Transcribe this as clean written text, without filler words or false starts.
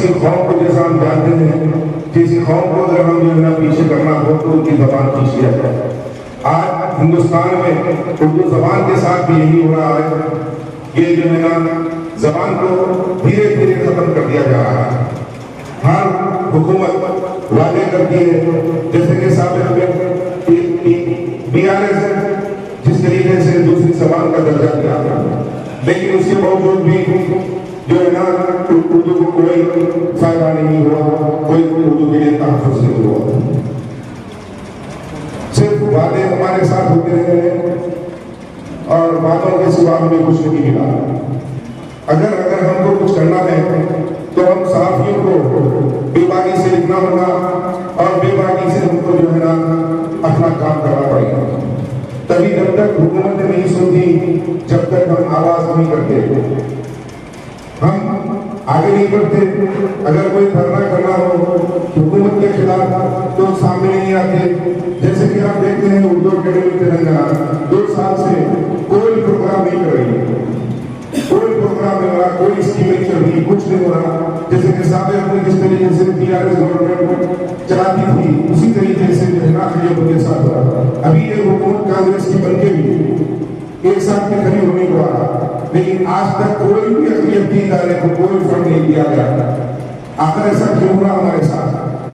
किसी कौम को, जैसा हम जानते हैं, किसी कौम को अगर हम जो है ना पीछे करना हो तो उनकी जबान खींच लिया जाए। आज हिंदुस्तान में उर्दू जबान के साथ भी यही हो रहा है। ये जो है ना जबान को धीरे धीरे खत्म कर दिया जा रहा है। हर हुकूमत वादे करती है, जैसे कि साबिक BRS जिस तरीके से दूसरी जबान का दर्जा दिया, लेकिन उसके बावजूद भी जो है ना उर्दू को कोई फायदा नहीं हुआ, कोई उर्दू के लिए तहफ़्फ़ुज़ नहीं हुआ। सिर्फ वादे हमारे साथ होते रहे हैं और वादों के सिवा हमें कुछ नहीं मिला। अगर हमको कुछ करना है तो हम सहाफ़ियों को बेबाकी से लिखना होगा और बेबाकी से हमको जो है ना अपना काम करना पड़ेगा। तभी जब तक हुकूमत नहीं सुनती, जब तक हम आवाज नहीं करते, हम आगे नहीं बढ़ते। अगर कोई धरना करना हो हुकूमत के खिलाफ तो सामने नहीं आते। जैसे कि आप देखते हैं उर्दू अकेडमी तेलंगाना 2 साल से कोई प्रोग्राम नहीं कर रही है, कोई प्रोग्राम नहीं हो रहा, कोई स्कीम नहीं चल रही, कुछ नहीं हो रहा। जैसे कि साबिक में जिस तरीके से BRS गवर्नमेंट चलाती थी उसी तरीके से जो है ना के साथ हो रहा। अभी ये हुकूमत कांग्रेस की बनके भी 1 साल के करीब होने को आ रहा, लेकिन आज तक कोई भी अक़लियती इदारे को कोई फंड नहीं दिया गया। आखिर ऐसा क्यों हुआ हमारे साथ?